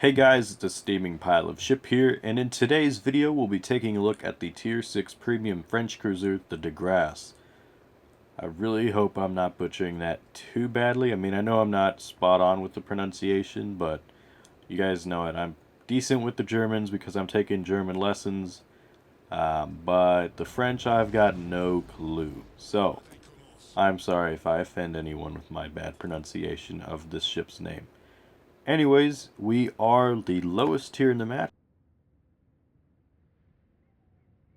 Hey guys, it's a steaming pile of ship here, and in today's video we'll be taking a look at the Tier 6 Premium French cruiser, the Grasse. I really hope I'm not butchering that too badly. I mean, I know I'm not spot on with the pronunciation, but you guys know it. I'm decent with the Germans because I'm taking German lessons, but the French I've got no clue. So, I'm sorry if I offend anyone with my bad pronunciation of this ship's name. Anyways, we are the lowest tier in the match.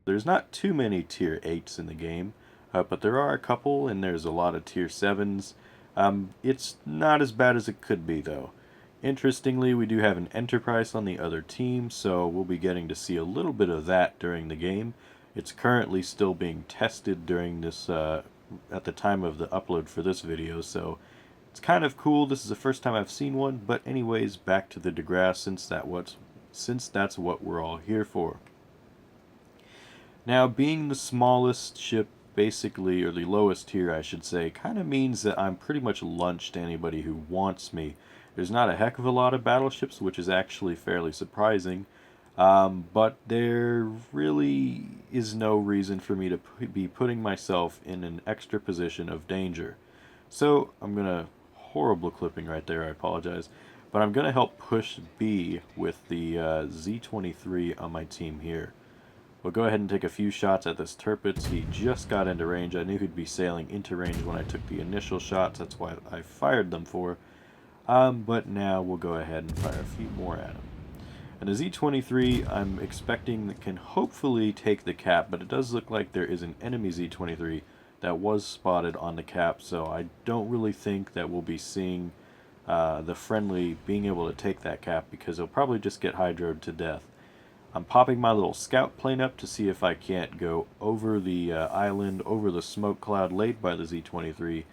There's not too many tier 8s in the game, but there are a couple, and there's a lot of tier 7s. It's not as bad as it could be, though. Interestingly, we do have an Enterprise on the other team, so we'll be getting to see a little bit of that during the game. It's currently still being tested during this, at the time of the upload for this video, so it's kind of cool. This is the first time I've seen one, but anyways, back to the Grasse since that's what we're all here for. Now, being the smallest ship, basically, or the lowest tier, I should say, kind of means that I'm pretty much lunch to anybody who wants me. There's not a heck of a lot of battleships, which is actually fairly surprising, but there really is no reason for me to be putting myself in an extra position of danger. So, I'm going to... Horrible clipping right there, I apologize. But I'm going to help push B with the Z-23 on my team here. We'll go ahead and take a few shots at this Tirpitz. He just got into range. I knew he'd be sailing into range when I took the initial shots. That's why I fired them for. But now we'll go ahead and fire a few more at him. And the Z-23, I'm expecting that can hopefully take the cap, but it does look like there is an enemy Z-23 that was spotted on the cap, so I don't really think that we'll be seeing the friendly being able to take that cap, because he'll probably just get hydroed to death. I'm popping my little scout plane up to see if I can't go over the island, over the smoke cloud laid by the Z-23,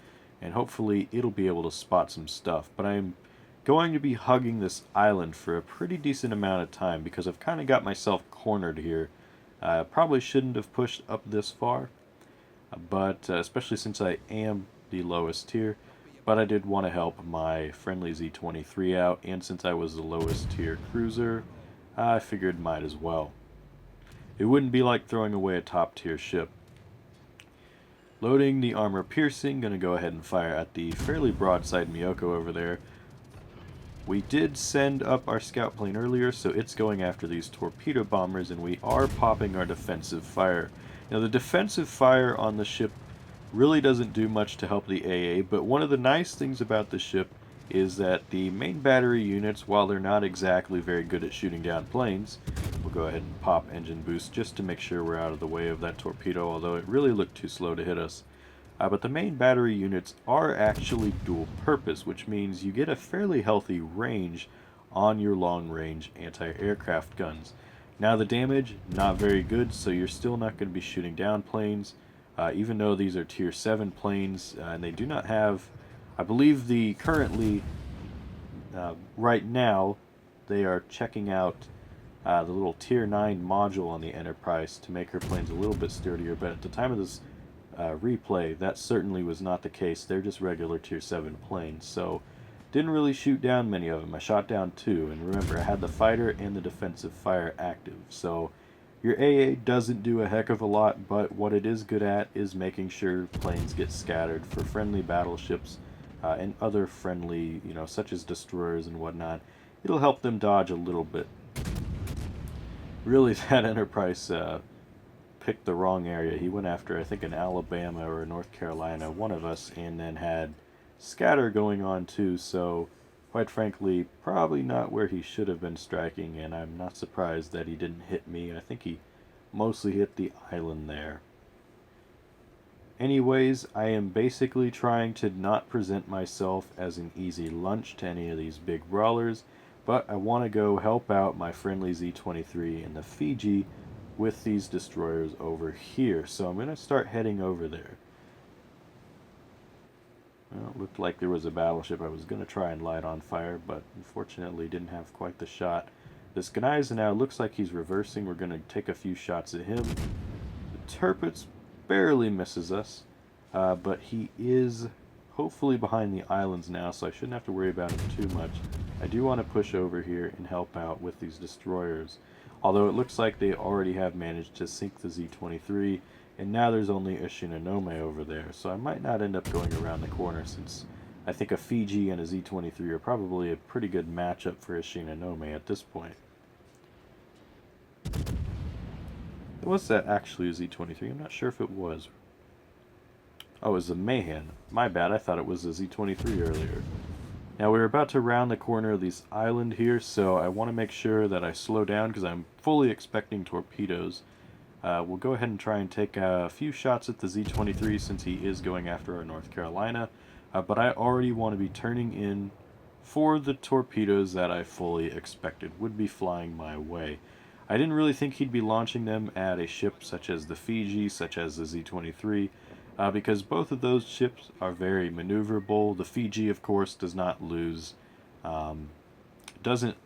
and hopefully it'll be able to spot some stuff. But I'm going to be hugging this island for a pretty decent amount of time because I've kind of got myself cornered here. Probably shouldn't have pushed up this far, but especially since I am the lowest tier. But I did want to help my friendly Z-23 out, and since I was the lowest tier cruiser, I figured might as well. It wouldn't be like throwing away a top tier ship. Loading the armor piercing, gonna go ahead and fire at the fairly broadside Miyoko over there. We did send up our scout plane earlier, so it's going after these torpedo bombers, and we are popping our defensive fire. Now, the defensive fire on the ship really doesn't do much to help the AA, but one of the nice things about the ship is that the main battery units, while they're not exactly very good at shooting down planes, we'll go ahead and pop engine boost just to make sure we're out of the way of that torpedo, although it really looked too slow to hit us. But the main battery units are actually dual purpose, which means you get a fairly healthy range on your long range anti-aircraft guns. Now the damage, not very good, so you're still not going to be shooting down planes, even though these are tier 7 planes, and they do not have, I believe currently, right now, they are checking out the little tier 9 module on the Enterprise to make her planes a little bit sturdier, but at the time of this replay, that certainly was not the case. They're just regular tier 7 planes, so didn't really shoot down many of them. I shot down 2, and remember, I had the fighter and the defensive fire active, so your AA doesn't do a heck of a lot, but what it is good at is making sure planes get scattered for friendly battleships and other friendly, such as destroyers and whatnot. It'll help them dodge a little bit. Really, that Enterprise picked the wrong area. He went after, I think, an Alabama or a North Carolina, one of us, and then had scatter going on too, so quite frankly, probably not where he should have been striking, and I'm not surprised that he didn't hit me. I think he mostly hit the island there. Anyways, I am basically trying to not present myself as an easy lunch to any of these big brawlers, but I want to go help out my friendly Z-23 in the Fiji with these destroyers over here. So I'm going to start heading over there. Well, it looked like there was a battleship I was going to try and light on fire, but unfortunately didn't have quite the shot. This Grasse now looks like he's reversing. We're going to take a few shots at him. The Tirpitz barely misses us, but he is hopefully behind the islands now, so I shouldn't have to worry about him too much. I do want to push over here and help out with these destroyers. Although it looks like they already have managed to sink the Z-23, and now there's only a Shinonome over there, so I might not end up going around the corner, since I think a Fiji and a Z-23 are probably a pretty good matchup for a Shinonome at this point. Was that actually a Z-23? I'm not sure if it was. Oh, it was a Mahan. My bad, I thought it was a Z-23 earlier. Now we're about to round the corner of this island here, so I want to make sure that I slow down because I'm fully expecting torpedoes. We'll go ahead and try and take a few shots at the Z-23 since he is going after our North Carolina, but I already want to be turning in for the torpedoes that I fully expected would be flying my way. I didn't really think he'd be launching them at a ship such as the Fiji, such as the Z-23, because both of those ships are very maneuverable. The Fiji, of course, does not lose, doesn't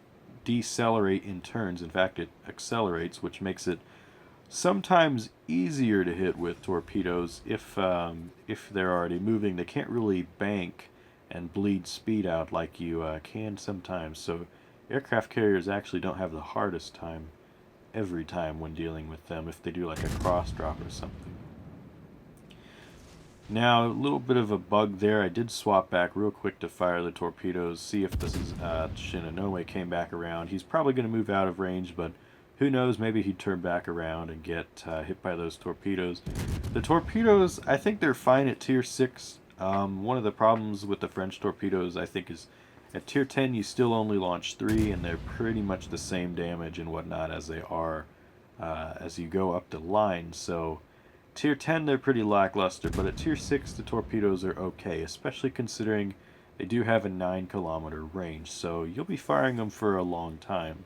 decelerate in turns. In fact, it accelerates, which makes it sometimes easier to hit with torpedoes if they're already moving. They can't really bank and bleed speed out like you can sometimes. So aircraft carriers actually don't have the hardest time every time when dealing with them if they do like a cross drop or something. Now, a little bit of a bug there. I did swap back real quick to fire the torpedoes, see if this is Shinonome came back around. He's probably going to move out of range, but who knows, maybe he'd turn back around and get hit by those torpedoes. The torpedoes, I think they're fine at tier 6. One of the problems with the French torpedoes, I think, is at tier 10 you still only launch 3, and they're pretty much the same damage and whatnot as they are as you go up the line. So tier 10 they're pretty lackluster, but at tier 6 the torpedoes are okay, especially considering they do have a 9-kilometer range, so you'll be firing them for a long time.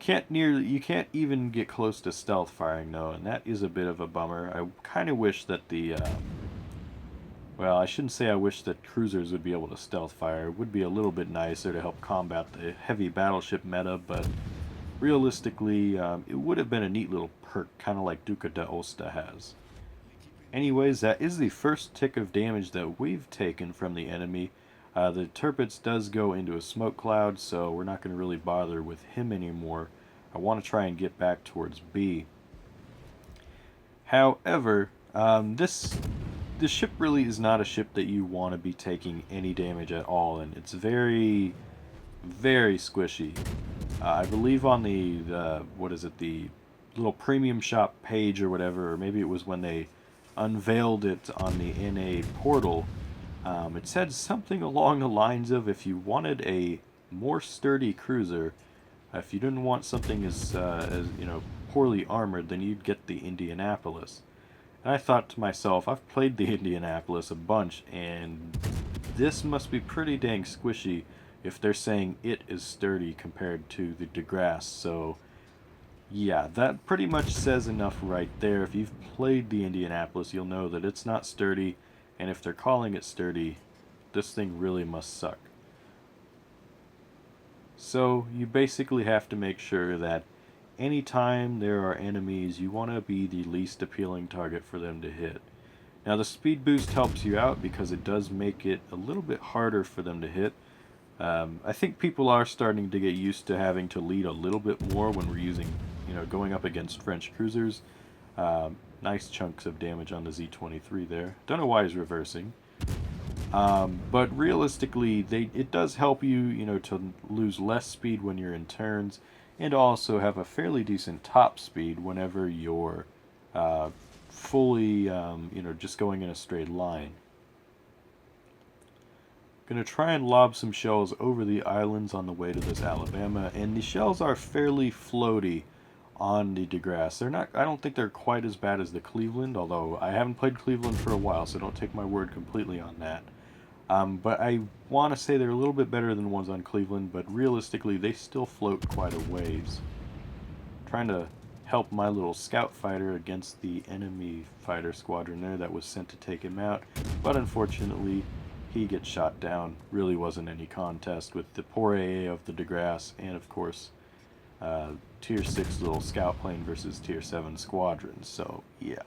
You can't even get close to stealth firing though, and that is a bit of a bummer. I kind of wish that the well, I shouldn't say I wish that cruisers would be able to stealth fire. It would be a little bit nicer to help combat the heavy battleship meta, but realistically, it would have been a neat little perk, kind of like Duca d'Aosta has. Anyways, that is the first tick of damage that we've taken from the enemy. The Tirpitz does go into a smoke cloud, so we're not going to really bother with him anymore. I want to try and get back towards B. However, this ship really is not a ship that you want to be taking any damage at all, and it's very, very squishy. I believe on the what is it, the little premium shop page or whatever, or maybe it was when they unveiled it on the NA portal, it said something along the lines of if you wanted a more sturdy cruiser, if you didn't want something as you know, poorly armored, then you'd get the Indianapolis. And I thought to myself, I've played the Indianapolis a bunch, and this must be pretty dang squishy if they're saying it is sturdy compared to the Grasse. So yeah, that pretty much says enough right there. If you've played the Indianapolis, you'll know that it's not sturdy, and if they're calling it sturdy, this thing really must suck. So you basically have to make sure that anytime there are enemies, you want to be the least appealing target for them to hit. Now the speed boost helps you out because it does make it a little bit harder for them to hit. I think people are starting to get used to having to lead a little bit more when we're using, you know, going up against French cruisers. Nice chunks of damage on the Z-23 there. Don't know why he's reversing. But realistically, it does help you, you know, to lose less speed when you're in turns, and also have a fairly decent top speed whenever you're fully, you know, just going in a straight line. Gonna try and lob some shells over the islands on the way to this Alabama, and the shells are fairly floaty on the Grasse. They're not, I don't think they're quite as bad as the Cleveland, although I haven't played Cleveland for a while, so don't take my word completely on that. But I want to say they're a little bit better than the ones on Cleveland, but realistically they still float quite a ways. Trying to help my little scout fighter against the enemy fighter squadron there that was sent to take him out, but unfortunately he gets shot down. Really wasn't any contest with the poor AA of the Grasse, and of course tier 6 little scout plane versus tier 7 squadron. So yeah,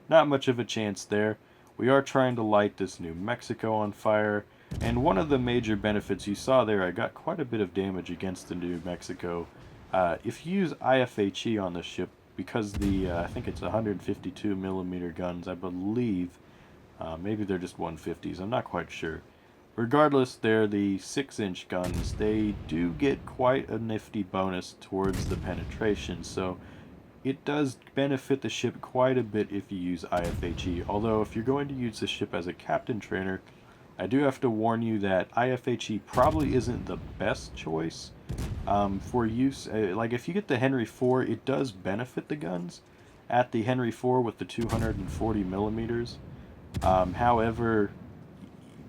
not much of a chance there. We are trying to light this New Mexico on fire. And one of the major benefits you saw there, I got quite a bit of damage against the New Mexico. If you use IFHE on this ship, because I think it's 152 millimeter guns, I believe, maybe they're just 150s, I'm not quite sure. Regardless, they're the 6-inch guns. They do get quite a nifty bonus towards the penetration, so it does benefit the ship quite a bit if you use IFHE. Although, if you're going to use the ship as a captain trainer, I do have to warn you that IFHE probably isn't the best choice for use. Like, if you get the Henry 4, it does benefit the guns at the Henry 4 with the 240 millimeters. However,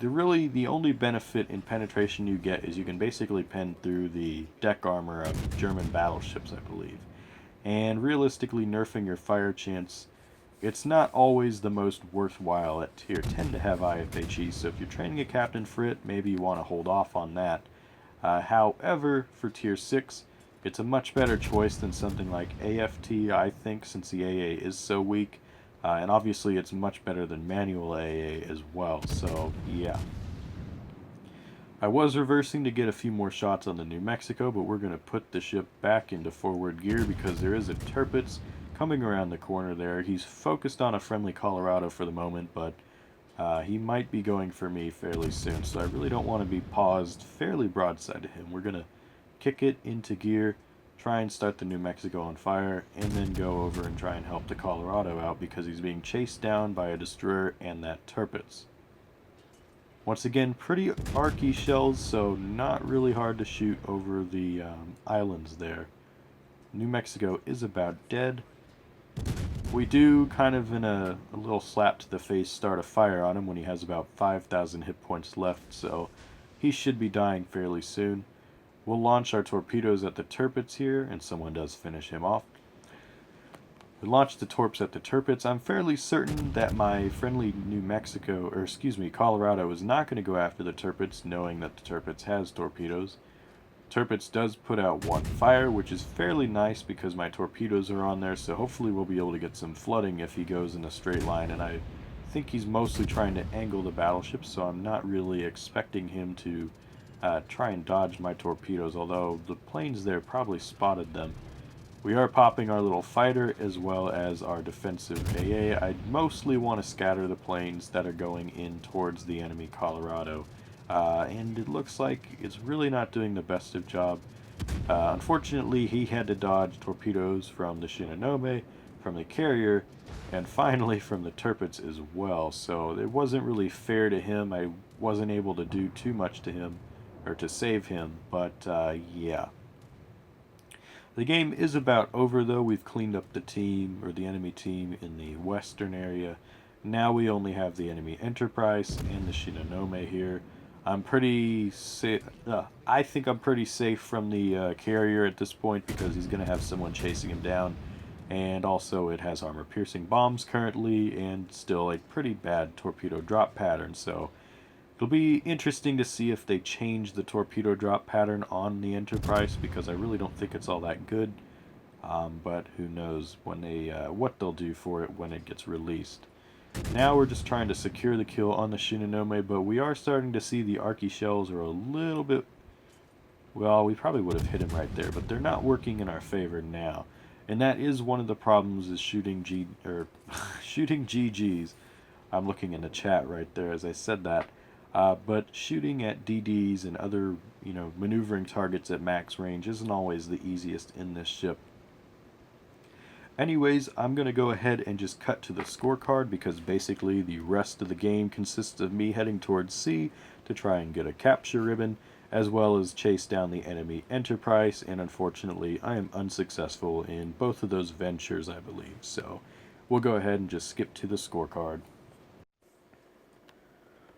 the only benefit in penetration you get is you can basically pen through the deck armor of German battleships, I believe. And realistically, nerfing your fire chance, it's not always the most worthwhile at tier 10 to have IFHE, so if you're training a captain for it, maybe you want to hold off on that. However, for tier 6, it's a much better choice than something like AFT, I think, since the AA is so weak. And obviously it's much better than manual AA as well, so yeah. I was reversing to get a few more shots on the New Mexico, but we're going to put the ship back into forward gear because there is a Tirpitz coming around the corner there. He's focused on a friendly Colorado for the moment, but he might be going for me fairly soon, so I really don't want to be paused fairly broadside to him. We're going to kick it into gear, try and start the New Mexico on fire, and then go over and try and help the Colorado out because he's being chased down by a destroyer and that Tirpitz. Once again, pretty archy shells, so not really hard to shoot over the islands there. New Mexico is about dead. We do, kind of in a little slap to the face, start a fire on him when he has about 5,000 hit points left, so he should be dying fairly soon. We'll launch our torpedoes at the Tirpitz here, and someone does finish him off. We launched the torps at the Tirpitz. I'm fairly certain that my friendly Colorado is not going to go after the Tirpitz, knowing that the Tirpitz has torpedoes. Tirpitz does put out one fire, which is fairly nice because my torpedoes are on there, so hopefully we'll be able to get some flooding if he goes in a straight line, and I think he's mostly trying to angle the battleship, so I'm not really expecting him to try and dodge my torpedoes, although the planes there probably spotted them. We are popping our little fighter as well as our defensive AA. I mostly want to scatter the planes that are going in towards the enemy Colorado. And it looks like it's really not doing the best of job. Unfortunately, he had to dodge torpedoes from the Shinonome, from the carrier, and finally from the Tirpitz as well. So it wasn't really fair to him. I wasn't able to do too much to him, or to save him, but yeah. The game is about over, though. We've cleaned up the team, or the enemy team, in the western area. Now we only have the enemy Enterprise and the Shinonome here. I'm pretty safe. I think I'm pretty safe from the carrier at this point because he's going to have someone chasing him down. And also it has armor-piercing bombs currently and still a pretty bad torpedo drop pattern, so it'll be interesting to see if they change the torpedo drop pattern on the Enterprise, because I really don't think it's all that good. But who knows when what they'll do for it when it gets released. Now we're just trying to secure the kill on the Shinonome, but we are starting to see the Archy shells are a little bit... Well, we probably would have hit him right there, but they're not working in our favor now. And that is one of the problems, is shooting shooting GGs. I'm looking in the chat right there as I said that. But shooting at DDs and other, maneuvering targets at max range isn't always the easiest in this ship. Anyways, I'm going to go ahead and just cut to the scorecard, because basically the rest of the game consists of me heading towards C to try and get a capture ribbon, as well as chase down the enemy Enterprise, and unfortunately I am unsuccessful in both of those ventures, I believe. So we'll go ahead and just skip to the scorecard.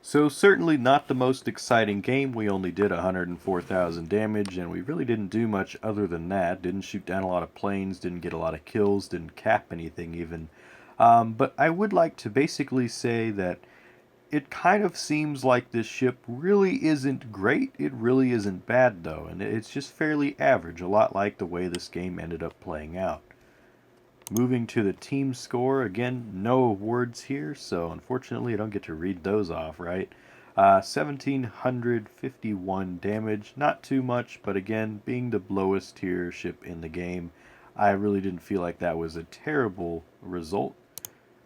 So certainly not the most exciting game. We only did 104,000 damage, and we really didn't do much other than that. Didn't shoot down a lot of planes, didn't get a lot of kills, didn't cap anything even. But I would like to basically say that it kind of seems like this ship really isn't great. It really isn't bad, though, and it's just fairly average, a lot like the way this game ended up playing out. Moving to the team score, again, no awards here, so unfortunately I don't get to read those off, right? 1751 damage, not too much, but again, being the lowest tier ship in the game, I really didn't feel like that was a terrible result.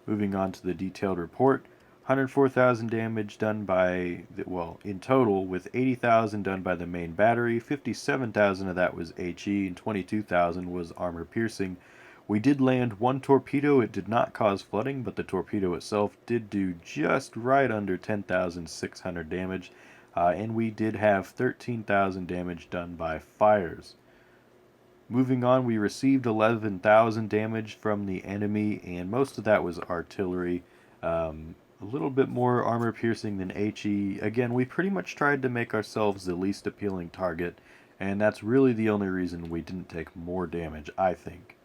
Moving on to the detailed report, 104,000 damage done by, well, in total, with 80,000 done by the main battery, 57,000 of that was HE, and 22,000 was armor piercing. We did land one torpedo. It did not cause flooding, but the torpedo itself did do just right under 10,600 damage, and we did have 13,000 damage done by fires. Moving on, we received 11,000 damage from the enemy, and most of that was artillery. A little bit more armor piercing than HE. Again, we pretty much tried to make ourselves the least appealing target, and that's really the only reason we didn't take more damage, I think.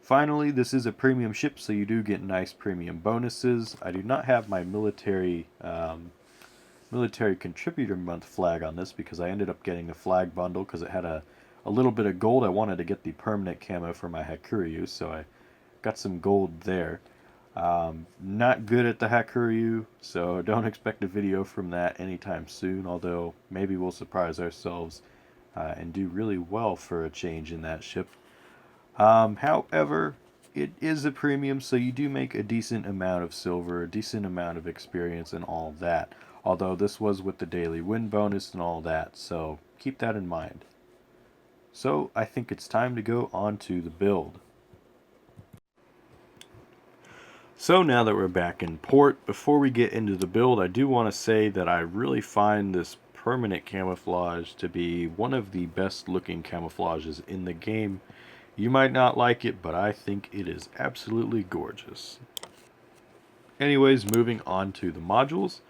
Finally, this is a premium ship, so you do get nice premium bonuses. I do not have my military contributor month flag on this because I ended up getting the flag bundle because it had a little bit of gold. I wanted to get the permanent camo for my Hakuryu, so I got some gold there. Not good at the Hakuryu, so don't expect a video from that anytime soon, although maybe we'll surprise ourselves and do really well for a change in that ship. However, it is a premium, so you do make a decent amount of silver, a decent amount of experience, and all that. Although this was with the daily win bonus and all that, so keep that in mind. So I think it's time to go on to the build. So now that we're back in port, before we get into the build, I do want to say that I really find this permanent camouflage to be one of the best looking camouflages in the game. You might not like it, but I think it is absolutely gorgeous. Anyways, moving on to the modules.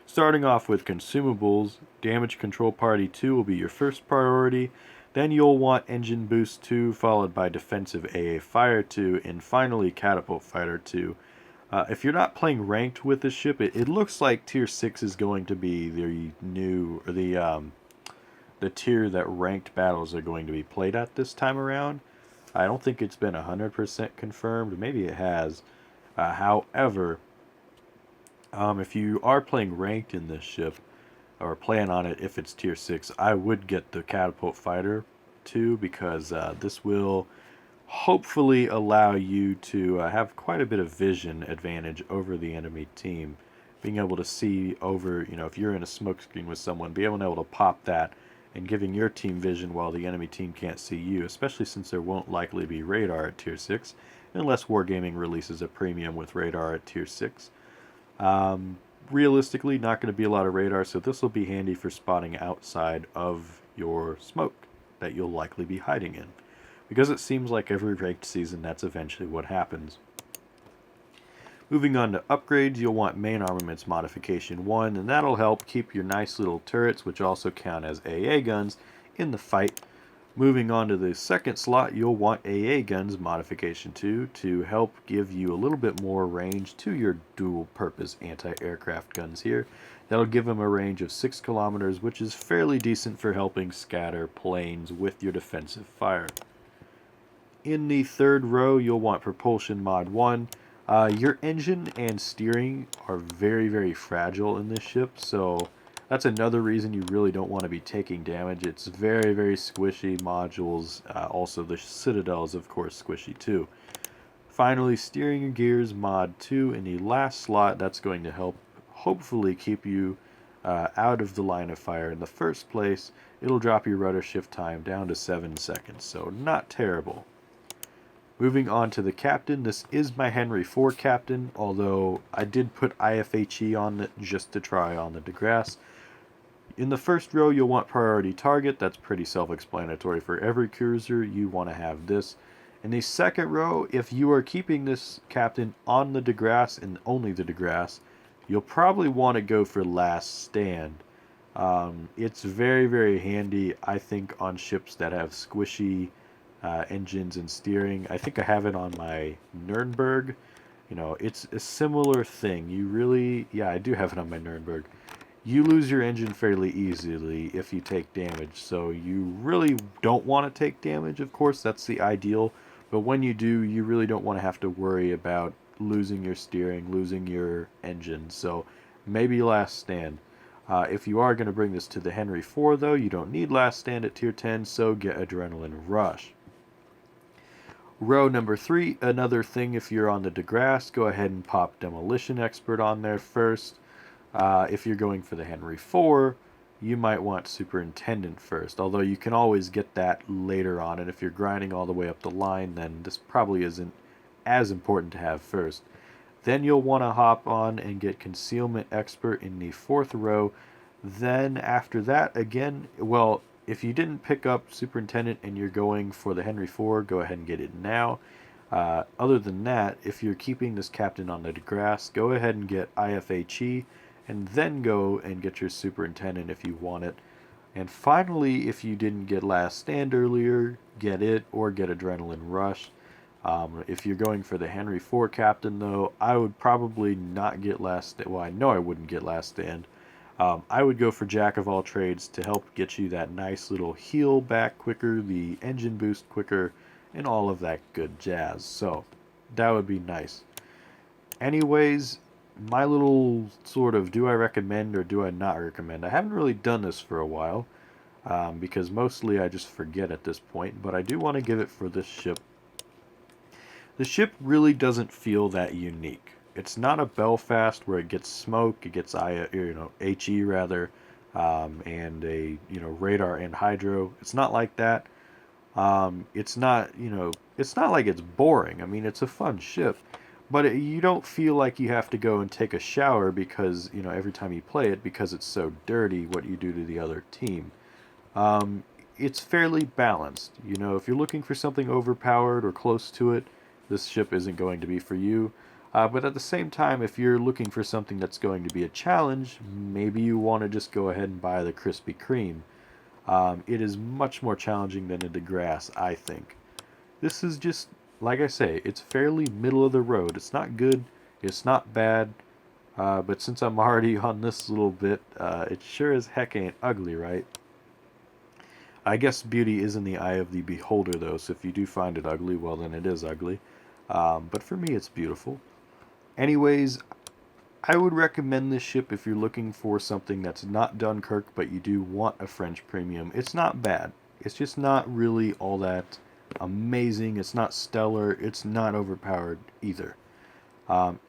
Starting off with consumables, Damage Control Party 2 will be your first priority. Then you'll want Engine Boost 2, followed by Defensive AA Fire 2, and finally Catapult Fighter 2. If you're not playing ranked with this ship, it looks like Tier 6 is going to be the new, or the tier that ranked battles are going to be played at this time around. I don't think it's been 100% confirmed. Maybe it has. However, if you are playing ranked in this ship, or plan on it if it's Tier 6, I would get the Catapult Fighter 2 because this will hopefully allow you to have quite a bit of vision advantage over the enemy team. Being able to see over, if you're in a smoke screen with someone, being able to pop that and giving your team vision while the enemy team can't see you, especially since there won't likely be radar at Tier 6, unless Wargaming releases a premium with radar at Tier 6. Realistically, not going to be a lot of radar, so this will be handy for spotting outside of your smoke that you'll likely be hiding in. Because it seems like every ranked season, that's eventually what happens. Moving on to upgrades, you'll want Main Armaments Modification 1, and that'll help keep your nice little turrets, which also count as AA guns, in the fight. Moving on to the second slot, you'll want AA Guns Modification 2 to help give you a little bit more range to your dual-purpose anti-aircraft guns here. That'll give them a range of 6 kilometers, which is fairly decent for helping scatter planes with your defensive fire. In the third row, you'll want Propulsion Mod 1. Your engine and steering are very, very fragile in this ship, so that's another reason you really don't want to be taking damage. It's very, very squishy modules. Also, the Citadel is, of course, squishy too. Finally, Steering Gears Mod 2 in the last slot. That's going to help hopefully keep you out of the line of fire in the first place. It'll drop your rudder shift time down to 7 seconds, so not terrible. Moving on to the captain, this is my Henry IV captain, although I did put IFHE on it just to try on the Grasse. In the first row, you'll want Priority Target. That's pretty self-explanatory for every cruiser. You want to have this. In the second row, if you are keeping this captain on the Grasse and only the Grasse, you'll probably want to go for Last Stand. It's very, very handy, I think, on ships that have squishy engines and steering. I think I have it on my Nuremberg. It's a similar thing. I do have it on my Nuremberg. You lose your engine fairly easily if you take damage, so you really don't want to take damage. Of course, that's the ideal, but when you do, you really don't want to have to worry about losing your steering, losing your engine. So maybe last stand. If you are going to bring this to the Henry 4, though, you don't need last stand at tier 10, so get Adrenaline Rush. Row number 3, another thing, if you're on the Grasse, go ahead and pop Demolition Expert on there first. If you're going for the Henry 4, you might want Superintendent first, although you can always get that later on, and if you're grinding all the way up the line, then this probably isn't as important to have first. Then you'll want to hop on and get Concealment Expert in the 4th row. Then after that, again, well, if you didn't pick up Superintendent and you're going for the Henry 4, go ahead and get it now. Other than that, if you're keeping this Captain on the Grasse, go ahead and get IFHE, and then go and get your Superintendent if you want it. And finally, if you didn't get Last Stand earlier, get it, or get Adrenaline Rush. If you're going for the Henry 4 Captain, though, I would probably not get Last Stand. Well, I know I wouldn't get Last Stand. I would go for Jack of all trades to help get you that nice little heal back quicker, the engine boost quicker, and all of that good jazz. So, that would be nice. Anyways, my little sort of do I recommend or do I not recommend. I haven't really done this for a while, because mostly I just forget at this point, but I do want to give it for this ship. The ship really doesn't feel that unique. It's not a Belfast where it gets smoke, it gets HE rather, and a radar and hydro. It's not like that. It's not it's not like it's boring. I mean, it's a fun ship, but you don't feel like you have to go and take a shower because every time you play it, because it's so dirty what you do to the other team. It's fairly balanced. If you're looking for something overpowered or close to it, this ship isn't going to be for you. But at the same time, if you're looking for something that's going to be a challenge, maybe you want to just go ahead and buy the Krispy Kreme. It is much more challenging than a Grasse, I think. This is just, like I say, it's fairly middle of the road. It's not good, it's not bad, but since I'm already on this little bit, it sure as heck ain't ugly, right? I guess beauty is in the eye of the beholder, though, so if you do find it ugly, well, then it is ugly. But for me, it's beautiful. Anyways, I would recommend this ship if you're looking for something that's not Dunkirk, but you do want a French premium. It's not bad. It's just not really all that amazing. It's not stellar. It's not overpowered either.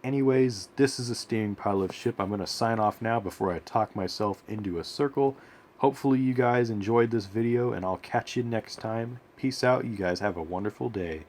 Anyways, this is a steaming pile of ship. I'm going to sign off now before I talk myself into a circle. Hopefully you guys enjoyed this video, and I'll catch you next time. Peace out. You guys have a wonderful day.